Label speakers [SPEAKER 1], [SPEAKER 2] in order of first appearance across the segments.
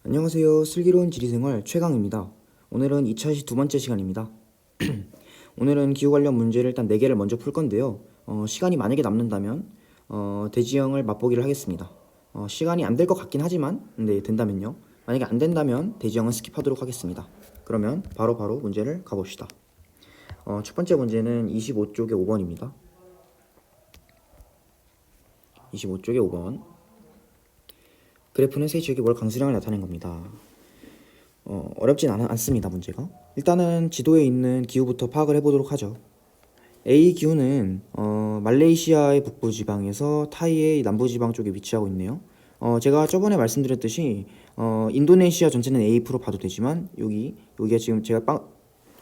[SPEAKER 1] 안녕하세요. 슬기로운 지리생활 최강입니다. 오늘은 2차 두 번째 시간입니다. 오늘은 기후 관련 문제를 일단 4개를 먼저 풀 건데요. 시간이 만약에 남는다면 대지형을 맛보기를 하겠습니다. 시간이 안 될 것 같긴 하지만 네, 된다면요. 만약에 안 된다면 대지형은 스킵하도록 하겠습니다. 그러면 바로 문제를 가봅시다. 첫 번째 문제는 25쪽의 5번입니다. 25쪽의 5번. 그래프는 세 지역의 월 강수량을 나타낸 겁니다. 어렵진 않습니다. 문제가. 일단은 지도에 있는 기후부터 파악을 해보도록 하죠. A 기후는 말레이시아의 북부 지방에서 타이의 남부 지방 쪽에 위치하고 있네요. 제가 저번에 말씀드렸듯이 인도네시아 전체는 AF로 봐도 되지만 여기가 지금 제가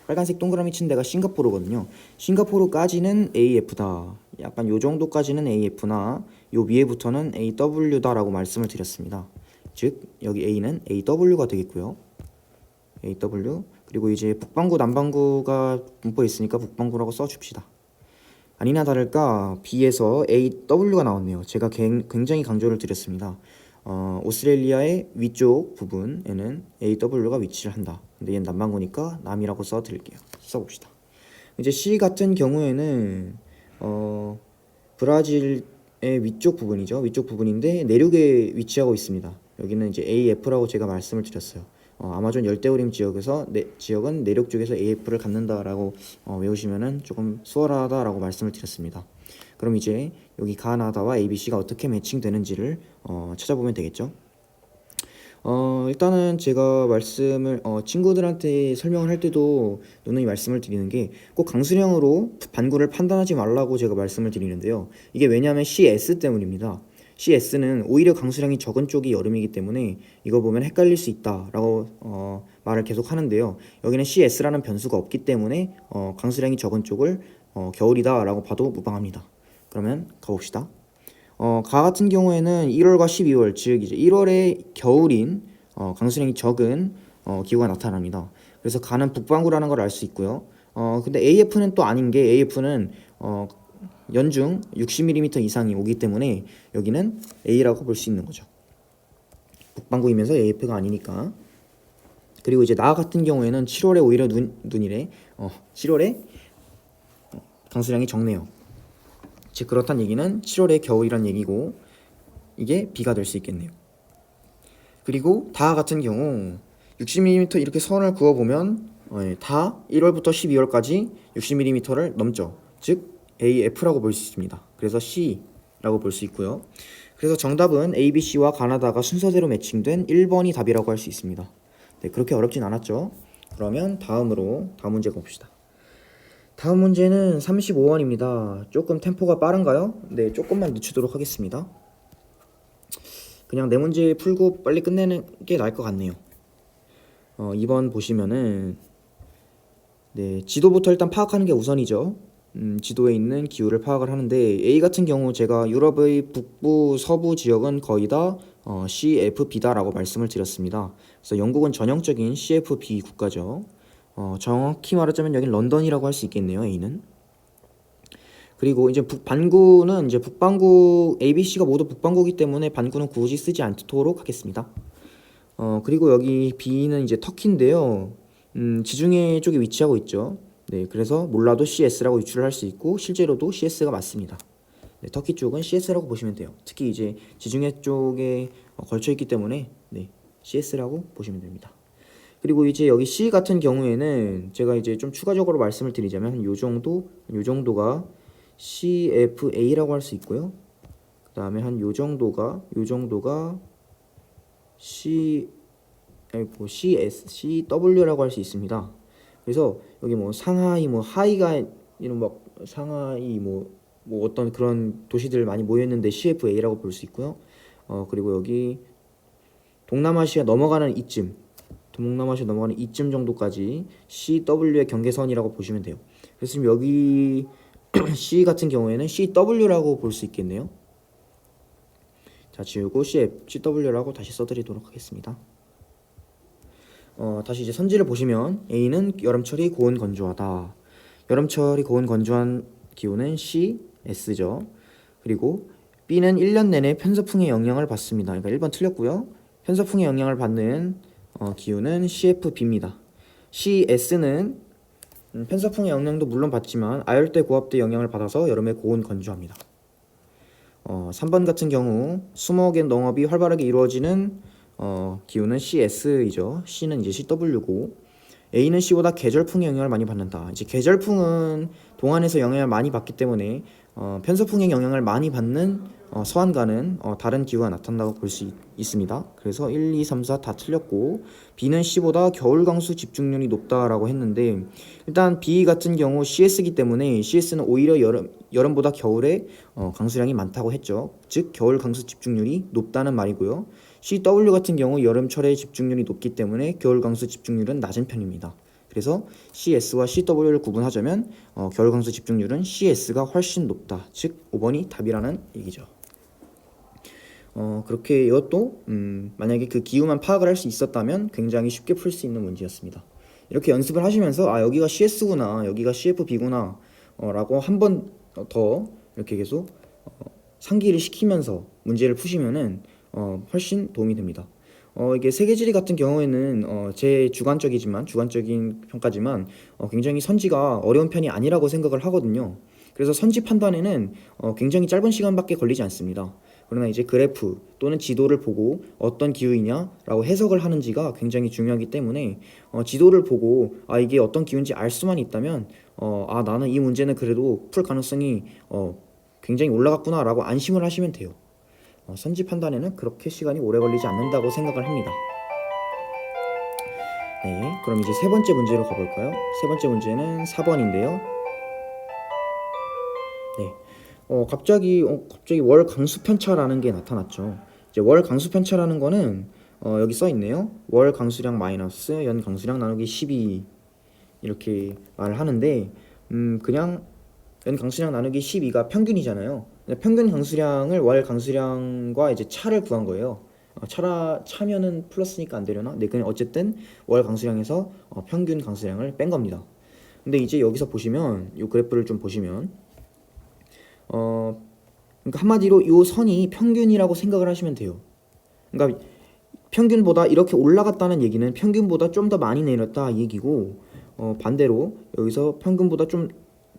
[SPEAKER 1] 빨간색 동그라미 친 데가 싱가포르거든요. 싱가포르까지는 AF다. 약간 요 정도까지는 AF나 요 위에부터는 AW다라고 말씀을 드렸습니다. 즉 여기 A는 AW가 되겠고요. AW. 그리고 이제 북반구 남반구가 분포에 있으니까 북반구라고 써줍시다. 아니나 다를까 B에서 AW가 나왔네요. 제가 굉장히 강조를 드렸습니다. 오스트레일리아의 위쪽 부분에는 AW가 위치를 한다. 근데 얘는 남반구니까 남이라고 써봅시다. 이제 C 같은 경우에는 브라질의 위쪽 부분이죠. 위쪽 부분인데 내륙에 위치하고 있습니다. 여기는 이제 AF라고 제가 말씀을 드렸어요. 아마존 열대우림 지역은 내륙 쪽에서 AF를 갖는다라고 외우시면은 조금 수월하다라고 말씀을 드렸습니다. 그럼 이제 여기 가나다와 ABC가 어떻게 매칭되는지를 찾아보면 되겠죠. 일단은 제가 친구들한테 설명을 할 때도 누누이 말씀을 드리는 게 꼭 강수량으로 반구를 판단하지 말라고 제가 말씀을 드리는데요. 이게 왜냐하면 CS 때문입니다. CS는 오히려 강수량이 적은 쪽이 여름이기 때문에 이거 보면 헷갈릴 수 있다라고 말을 계속 하는데요. 여기는 CS라는 변수가 없기 때문에 강수량이 적은 쪽을 겨울이다라고 봐도 무방합니다. 그러면 가봅시다. 가 같은 경우에는 1월과 12월, 즉 이제 1월에 겨울인 강수량이 적은 기후가 나타납니다. 그래서 가는 북반구라는 걸 알 수 있고요. 근데 AF는 또 아닌 게 AF는 연중 60mm 이상이 오기 때문에 여기는 A라고 볼 수 있는 거죠. 북반구이면서 AF가 아니니까. 그리고 이제 나 같은 경우에는 7월에 오히려 눈이래. 7월에 강수량이 적네요. 즉 그렇단 얘기는 7월에 겨울이란 얘기고 이게 B가 될 수 있겠네요. 그리고 다 같은 경우 60mm 이렇게 선을 그어보면 다 1월부터 12월까지 60mm를 넘죠. 즉 AF라고 볼 수 있습니다. 그래서 C라고 볼 수 있고요. 그래서 정답은 ABC와 가나다가 순서대로 매칭된 1번이 답이라고 할 수 있습니다. 네, 그렇게 어렵진 않았죠. 그러면 다음 문제 봅시다. 다음 문제는 35번입니다. 조금 템포가 빠른가요? 네, 조금만 늦추도록 하겠습니다. 그냥 네 문제 풀고 빨리 끝내는 게 나을 것 같네요. 2번 보시면은 네, 지도부터 일단 파악하는 게 우선이죠. 지도에 있는 기후를 파악을 하는데 A 같은 경우 제가 유럽의 북부 서부 지역은 거의 다 CFB다라고 말씀을 드렸습니다. 그래서 영국은 전형적인 CFB 국가죠. 정확히 말하자면 여긴 런던이라고 할 수 있겠네요. A는. 그리고 이제 반구는 이제 북반구 ABC가 모두 북반구이기 때문에 반구는 굳이 쓰지 않도록 하겠습니다. 그리고 여기 B는 이제 터키인데요. 지중해 쪽에 위치하고 있죠. 네, 그래서 몰라도 CS라고 유출을 할 수 있고 실제로도 CS가 맞습니다. 네, 터키 쪽은 CS라고 보시면 돼요. 특히 이제 지중해 쪽에 걸쳐 있기 때문에 네, CS라고 보시면 됩니다. 그리고 이제 여기 C 같은 경우에는 제가 이제 좀 추가적으로 말씀을 드리자면 요 정도가 CFA라고 할 수 있고요. 그 다음에 한 요 정도가 CW라고 할 수 있습니다. 그래서 여기 뭐 상하이, 뭐 하이가 이런 막 상하이 뭐 어떤 그런 도시들 많이 모여 있는데 CFA라고 볼 수 있고요. 그리고 여기 동남아시아 넘어가는 이쯤 정도까지 CW의 경계선이라고 보시면 돼요. 그래서 지금 여기 C 같은 경우에는 CW라고 볼 수 있겠네요. 자, 지우고 CW라고 다시 써드리도록 하겠습니다. 다시 이제 선지를 보시면 A는 여름철이 고온 건조하다. 여름철이 고온 건조한 기후는 C, S죠. 그리고 B는 1년 내내 편서풍의 영향을 받습니다. 그러니까 1번 틀렸고요. 편서풍의 영향을 받는 기후는 CFB입니다. CS는 편서풍의 영향도 물론 받지만 아열대 고압대 영향을 받아서 여름에 고온 건조합니다. 3번 같은 경우 수목의 농업이 활발하게 이루어지는 기후는 CS이죠. C는 이제 CW고, A는 C보다 계절풍의 영향을 많이 받는다. 이제 계절풍은 동안에서 영향을 많이 받기 때문에 편서풍의 영향을 많이 받는 서한가는 다른 기후가 나타난다고 볼 수 있습니다. 그래서 1, 2, 3, 4 다 틀렸고, B는 C보다 겨울 강수 집중률이 높다라고 했는데, 일단 B 같은 경우 CS이기 때문에 CS는 오히려 여름보다 겨울에 강수량이 많다고 했죠. 즉 겨울 강수 집중률이 높다는 말이고요. CW 같은 경우 여름철에 집중률이 높기 때문에 겨울 강수 집중률은 낮은 편입니다. 그래서 CS와 CW를 구분하자면 겨울 강수 집중률은 CS가 훨씬 높다. 즉 5번이 답이라는 얘기죠. 그렇게 이것도 만약에 그 기후만 파악을 할 수 있었다면 굉장히 쉽게 풀 수 있는 문제였습니다. 이렇게 연습을 하시면서 여기가 CS구나, 여기가 CFB구나 라고 한 번 더 이렇게 계속 상기를 시키면서 문제를 푸시면은 훨씬 도움이 됩니다. 이게 세계지리 같은 경우에는 제 주관적인 평가지만 굉장히 선지가 어려운 편이 아니라고 생각을 하거든요. 그래서 선지 판단에는 굉장히 짧은 시간밖에 걸리지 않습니다. 그러나 이제 그래프 또는 지도를 보고 어떤 기후이냐라고 해석을 하는지가 굉장히 중요하기 때문에 지도를 보고 이게 어떤 기후인지 알 수만 있다면 나는 이 문제는 그래도 풀 가능성이 굉장히 올라갔구나 라고 안심을 하시면 돼요. 선지 판단에는 그렇게 시간이 오래 걸리지 않는다고 생각을 합니다. 네, 그럼 이제 세 번째 문제로 가볼까요? 세 번째 문제는 4번인데요. 네, 갑자기 월 강수 편차라는 게 나타났죠. 이제 월 강수 편차라는 거는 여기 써 있네요. 월 강수량 마이너스 연 강수량 나누기 12 이렇게 말을 하는데 그냥 연 강수량 나누기 12가 평균이잖아요. 평균 강수량을 월 강수량과 이제 차를 구한 거예요. 차면은 플러스니까 안 되려나? 네, 그냥 어쨌든 월 강수량에서 평균 강수량을 뺀 겁니다. 근데 이제 여기서 보시면 이 그래프를 좀 보시면 그러니까 한마디로 이 선이 평균이라고 생각을 하시면 돼요. 그러니까 평균보다 이렇게 올라갔다는 얘기는 평균보다 좀 더 많이 내렸다 얘기고, 반대로 여기서 평균보다 좀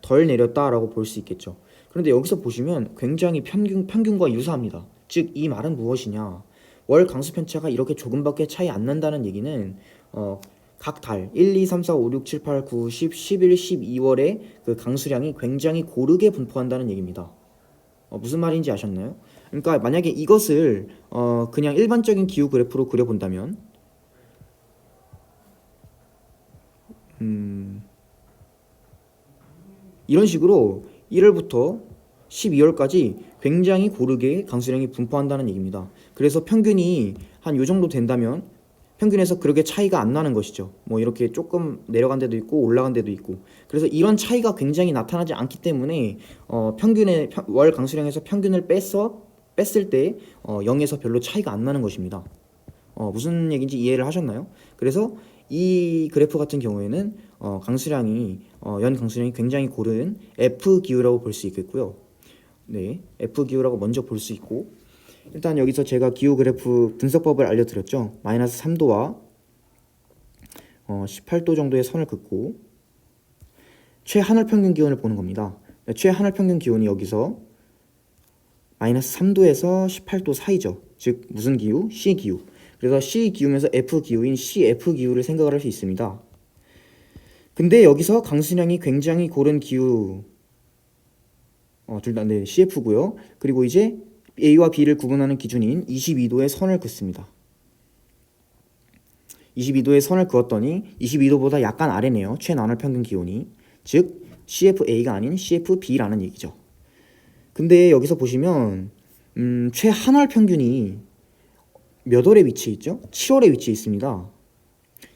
[SPEAKER 1] 덜 내렸다라고 볼 수 있겠죠. 그런데 여기서 보시면 굉장히 평균과 유사합니다. 즉 이 말은 무엇이냐? 월 강수 편차가 이렇게 조금밖에 차이 안 난다는 얘기는 각 달 1, 2, 3, 4, 5, 6, 7, 8, 9, 10, 11, 12월에 그 강수량이 굉장히 고르게 분포한다는 얘기입니다. 무슨 말인지 아셨나요? 그러니까 만약에 이것을 그냥 일반적인 기후 그래프로 그려본다면 이런 식으로 1월부터 12월까지 굉장히 고르게 강수량이 분포한다는 얘기입니다. 그래서 평균이 한 요 정도 된다면 평균에서 그렇게 차이가 안 나는 것이죠. 뭐 이렇게 조금 내려간 데도 있고 올라간 데도 있고, 그래서 이런 차이가 굉장히 나타나지 않기 때문에 평균의 월 강수량에서 평균을 뺐을 때 0에서 별로 차이가 안 나는 것입니다. 무슨 얘기인지 이해를 하셨나요? 그래서 이 그래프 같은 경우에는 강수량이 연 강수량이 굉장히 고른 F 기후라고 볼 수 있겠고요. 네, F 기후라고 먼저 볼 수 있고, 일단 여기서 제가 기후 그래프 분석법을 알려드렸죠. 마이너스 3도와 18도 정도의 선을 긋고 최하늘 평균 기온을 보는 겁니다. 최하늘 평균 기온이 여기서 마이너스 3도에서 18도 사이죠. 즉 무슨 기후? C 기후. 그래서 C 기후면서 F 기후인 CF 기후를 생각을 할 수 있습니다. 근데 여기서 강수량이 굉장히 고른 기후 둘 다 네, CF고요. 그리고 이제 A와 B를 구분하는 기준인 22도의 선을 긋습니다. 22도의 선을 그었더니 22도보다 약간 아래네요. 최나널 평균 기온이. 즉 CFA가 아닌 CFB라는 얘기죠. 근데 여기서 보시면 최하늘 평균이 몇 월에 위치해 있죠? 7월에 위치해 있습니다.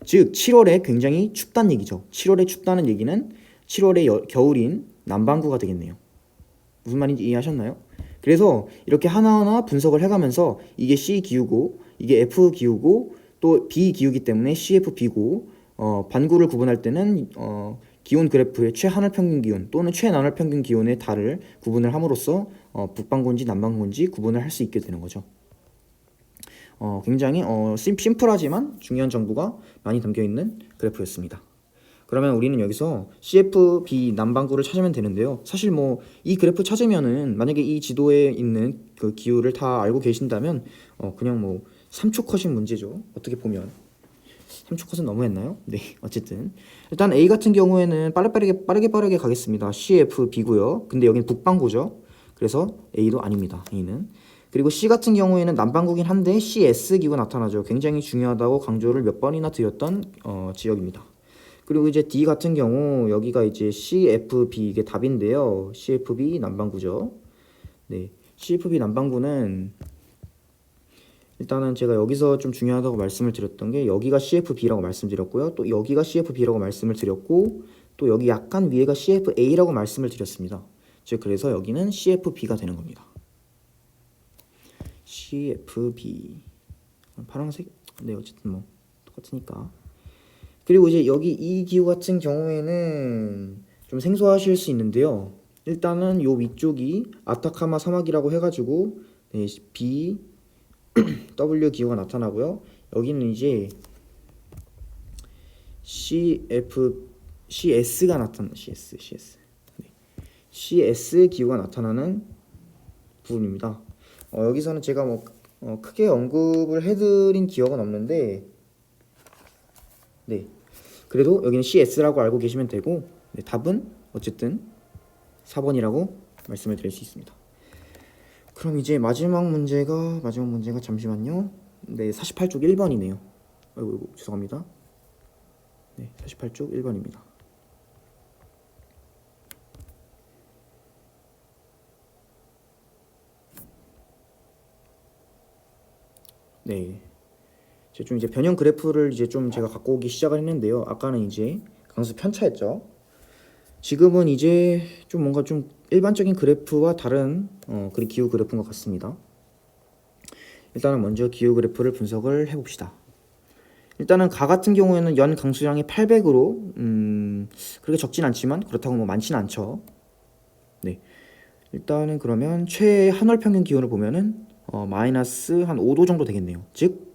[SPEAKER 1] 즉 7월에 굉장히 춥다는 얘기죠. 7월에 춥다는 얘기는 7월의 겨울인 남반구가 되겠네요. 무슨 말인지 이해하셨나요? 그래서 이렇게 하나하나 분석을 해가면서 이게 C 기후고 이게 F 기후고 또 B 기후기 때문에 CFB고 반구를 구분할 때는 기온 그래프의 최하늘 평균 기온 또는 최나널 평균 기온의 달을 구분을 함으로써 북반구인지 남반구인지 구분을 할 수 있게 되는 거죠. 굉장히 심플하지만 중요한 정보가 많이 담겨있는 그래프였습니다. 그러면 우리는 여기서 CFB 남반구를 찾으면 되는데요. 사실 뭐 이 그래프 찾으면은 만약에 이 지도에 있는 그 기후를 다 알고 계신다면 그냥 뭐 3초 컷인 문제죠. 어떻게 보면 3초 컷은 너무했나요? 네, 어쨌든 일단 A 같은 경우에는 빠르게 가겠습니다. CFB고요. 근데 여기는 북반구죠. 그래서 A도 아닙니다. A는. 그리고 C 같은 경우에는 남반구긴 한데 CS 기후가 나타나죠. 굉장히 중요하다고 강조를 몇 번이나 드렸던 지역입니다. 그리고 이제 D 같은 경우 여기가 이제 CFB 이게 답인데요. CFB 남반구죠. 네, CFB 남반구는 일단은 제가 여기서 좀 중요하다고 말씀을 드렸던 게 여기가 CFB라고 말씀드렸고요. 또 여기가 CFB라고 말씀을 드렸고 또 여기 약간 위에가 CFA라고 말씀을 드렸습니다. 즉 그래서 여기는 CFB가 되는 겁니다. CFB 파란색? 네, 어쨌든 뭐 똑같으니까. 그리고 이제 여기 이 기후 같은 경우에는 좀 생소하실 수 있는데요. 일단은 요 위쪽이 아타카마 사막이라고 해가지고 네, B, W 기후가 나타나고요. 여기는 이제 CS가 나타나 CS 네. CS 기후가 나타나는 부분입니다. 여기서는 제가 뭐 크게 언급을 해드린 기억은 없는데 네, 그래도 여기는 CS라고 알고 계시면 되고 네, 답은 어쨌든 4번이라고 말씀을 드릴 수 있습니다. 그럼 이제 마지막 문제가 잠시만요. 네, 48쪽 1번이네요. 아이고 죄송합니다. 네, 48쪽 1번입니다. 네, 좀 이제 변형 그래프를 이제 좀 제가 갖고 오기 시작을 했는데요. 아까는 이제 강수 편차였죠. 지금은 이제 좀 뭔가 좀 일반적인 그래프와 다른 기후 그래프인 것 같습니다. 일단은 먼저 기후 그래프를 분석을 해봅시다. 일단은 가 같은 경우에는 연 강수량이 800으로 그렇게 적진 않지만 그렇다고 뭐 많지는 않죠. 네, 일단은 그러면 최 한월 평균 기온을 보면은 마이너스 한 5도 정도 되겠네요. 즉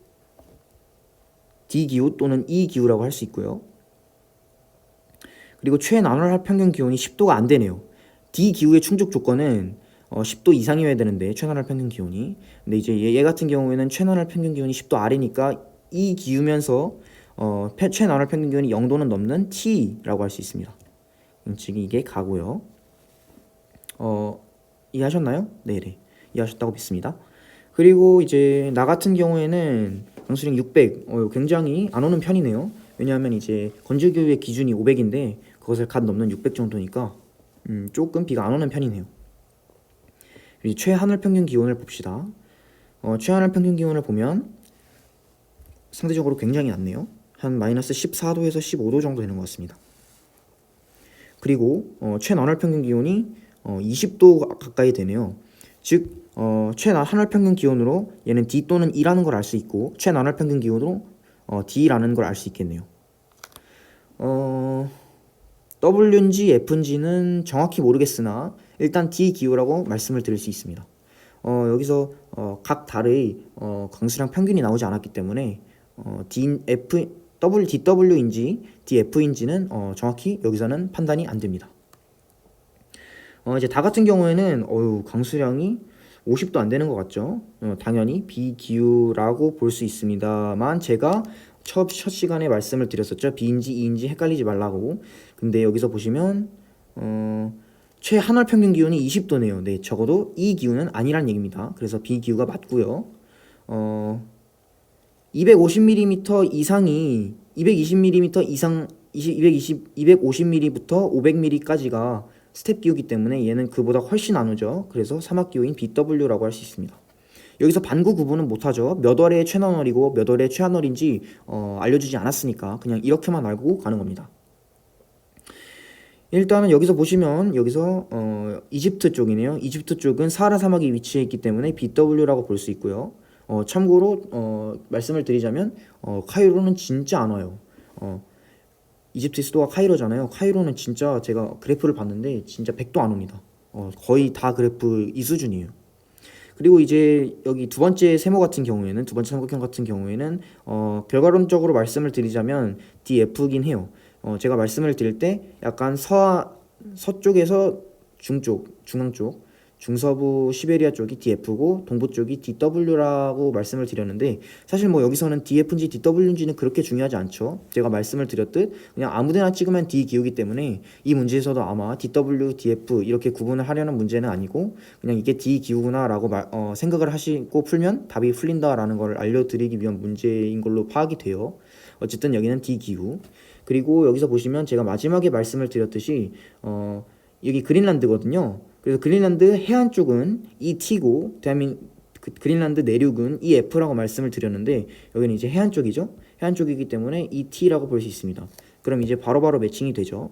[SPEAKER 1] D 기후 또는 E 기후라고 할 수 있고요. 그리고 최 나널 평균 기온이 10도가 안 되네요. D 기후의 충족 조건은 10도 이상이어야 되는데 최나널 평균 기온이. 근데 이제 얘 같은 경우에는 최나널 평균 기온이 10도 아래니까 이 기후면서 최나널 평균 기온이 0도는 넘는 T라고 할 수 있습니다. 즉 이게 가고요. 이해하셨나요? 네네, 이해하셨다고 믿습니다. 그리고 이제 나 같은 경우에는 강수량 600 굉장히 안 오는 편이네요. 왜냐하면 이제 건조기후의 기준이 500인데 그것을 갓 넘는 600 정도니까 조금 비가 안 오는 편이네요. 최하늘 평균 기온을 봅시다. 최하늘 평균 기온을 보면 상대적으로 굉장히 낮네요. 한 마이너스 14도에서 15도 정도 되는 것 같습니다. 그리고 최나널 평균 기온이 20도 가까이 되네요. 즉 최하늘 평균 기온으로 얘는 D 또는 E라는 걸 알 수 있고 최나널 평균 기온으로 D라는 걸 알 수 있겠네요. W인지 F인지는 정확히 모르겠으나 일단 D 기후라고 말씀을 드릴 수 있습니다. 여기서 각 달의 강수량 평균이 나오지 않았기 때문에 DW인지 DF인지는 정확히 여기서는 판단이 안 됩니다. 이제 다 같은 경우에는 강수량이 50도 안 되는 것 같죠. 당연히 비기후라고 볼 수 있습니다만 제가 첫 시간에 말씀을 드렸었죠. B인지 E인지 헷갈리지 말라고. 근데 여기서 보시면 최한월 평균 기온이 20도네요. 네, 적어도 이 기후는 아니란 얘기입니다. 그래서 비기후가 맞고요. 250mm 이상이 220mm 이상 250mm부터 500mm까지가 스텝 기후이기 때문에 얘는 그보다 훨씬 안 오죠. 그래서 사막 기후인 BW라고 할 수 있습니다. 여기서 반구 구분은 못하죠. 몇 월의 최나널이고 몇 월의 최하널인지 알려주지 않았으니까 그냥 이렇게만 알고 가는 겁니다. 일단은 여기서 보시면 여기서 이집트 쪽이네요. 이집트 쪽은 사하라 사막이 위치해 있기 때문에 BW라고 볼 수 있고요. 참고로 말씀을 드리자면 카이로는 진짜 안 와요. 이집트 수도가 카이로잖아요. 카이로는 진짜 제가 그래프를 봤는데 진짜 100도 안 옵니다. 거의 다 그래프 이 수준이에요. 그리고 이제 여기 두 번째 세모 같은 경우에는 두 번째 삼각형 같은 경우에는 결과론적으로 말씀을 드리자면 DF긴 해요. 제가 말씀을 드릴 때 약간 서쪽에서 중앙 쪽, 중서부 시베리아 쪽이 DF고 동부 쪽이 DW라고 말씀을 드렸는데 사실 뭐 여기서는 DF인지 DW인지는 그렇게 중요하지 않죠. 제가 말씀을 드렸듯 그냥 아무데나 찍으면 D 기우기 때문에 이 문제에서도 아마 DW, DF 이렇게 구분을 하려는 문제는 아니고 그냥 이게 D 기우구나라고 생각을 하시고 풀면 답이 풀린다라는 걸 알려드리기 위한 문제인 걸로 파악이 돼요. 어쨌든 여기는 D 기우. 그리고 여기서 보시면 제가 마지막에 말씀을 드렸듯이 여기 그린란드거든요. 그래서 그린란드 해안 쪽은 ET고 그린란드 내륙은 EF라고 말씀을 드렸는데 여기는 이제 해안 쪽이죠. 해안 쪽이기 때문에 ET라고 볼 수 있습니다. 그럼 이제 바로바로 매칭이 되죠.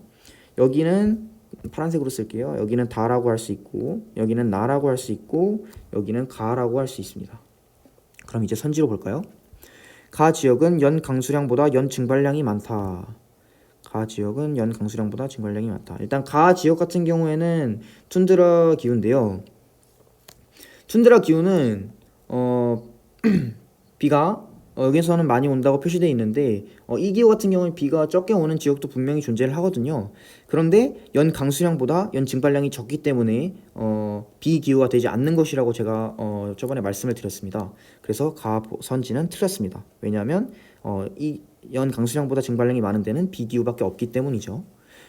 [SPEAKER 1] 여기는 파란색으로 쓸게요. 여기는 다라고 할 수 있고 여기는 나라고 할 수 있고 여기는 가라고 할 수 있습니다. 그럼 이제 선지로 볼까요? 가 지역은 연 강수량보다 연 증발량이 많다. 가 지역은 연 강수량보다 증발량이 많다. 일단 가 지역 같은 경우에는 툰드라 기후인데요. 툰드라 기후는 비가 여기서는 많이 온다고 표시되어 있는데 이 기후 같은 경우는 비가 적게 오는 지역도 분명히 존재를 하거든요. 그런데 연 강수량보다 연 증발량이 적기 때문에 비기후가 되지 않는 것이라고 제가 저번에 말씀을 드렸습니다. 그래서 가 선지는 틀렸습니다. 왜냐하면 이 연 강수량보다 증발량이 많은 데는 비기후밖에 없기 때문이죠.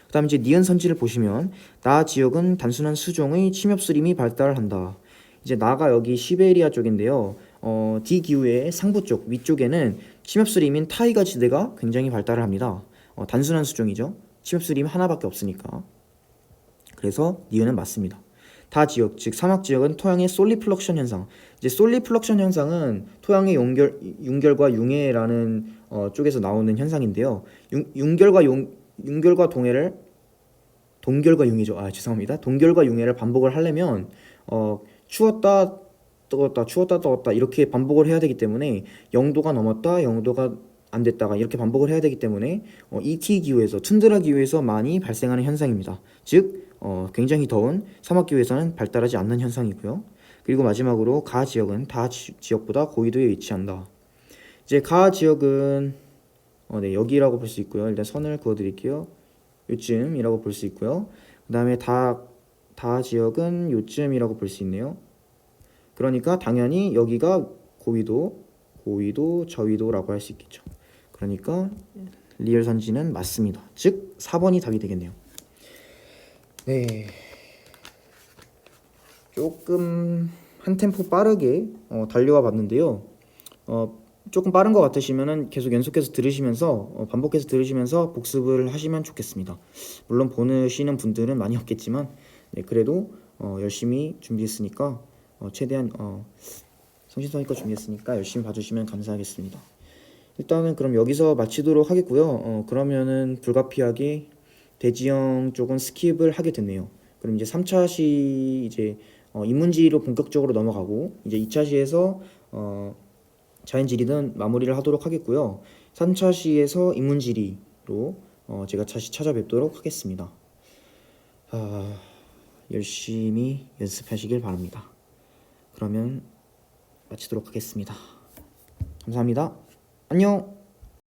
[SPEAKER 1] 그 다음 이제 니은 선지를 보시면 나 지역은 단순한 수종의 침엽수림이 발달한다. 이제 나가 여기 시베리아 쪽인데요. D 기후의 상부 쪽 위쪽에는 침엽수림인 타이가 지대가 굉장히 발달을 합니다. 단순한 수종이죠. 침엽수림 하나밖에 없으니까. 그래서 니은은 맞습니다. 다 지역, 즉 사막 지역은 토양의 솔리플럭션 현상. 이제 솔리플럭션 현상은 토양의 융결과 융해라는 쪽에서 나오는 현상인데요. 융결과 동결과 융이죠. 죄송합니다. 동결과 융해를 반복을 하려면 추웠다 뜨겁다 이렇게 반복을 해야 되기 때문에 0도가 넘었다 0도가 안 됐다가 이렇게 반복을 해야 되기 때문에 ET 기후에서 툰드라 기후에서 많이 발생하는 현상입니다. 즉 굉장히 더운 사막 기후에서는 발달하지 않는 현상이고요. 그리고 마지막으로 가 지역은 다 지역보다 고緯도에 위치한다. 이제 가 지역은 네, 여기라고 볼 수 있고요. 일단 선을 그어 드릴게요. 요쯤이라고 볼 수 있고요. 그 다음에 다 지역은 요쯤이라고 볼 수 있네요. 그러니까 당연히 여기가 고緯도 저緯도라고 할 수 있겠죠. 그러니까 리얼 선지는 맞습니다. 즉 4번이 답이 되겠네요. 네, 조금 한 템포 빠르게 달려와 봤는데요. 조금 빠른 것 같으시면은 계속 연속해서 들으시면서 반복해서 들으시면서 복습을 하시면 좋겠습니다. 물론 보시는 분들은 많이 없겠지만 네, 그래도 열심히 준비했으니까 최대한 성실성의껏 준비했으니까 열심히 봐주시면 감사하겠습니다. 일단은 그럼 여기서 마치도록 하겠고요. 그러면은 불가피하게 대지형 쪽은 스킵을 하게 됐네요. 그럼 이제 3차 시 이제 인문지로 본격적으로 넘어가고 이제 2차 시에서 자연지리는 마무리를 하도록 하겠고요. 3차 시에서 인문지리로 제가 다시 찾아뵙도록 하겠습니다. 열심히 연습하시길 바랍니다. 그러면 마치도록 하겠습니다. 감사합니다. 안녕.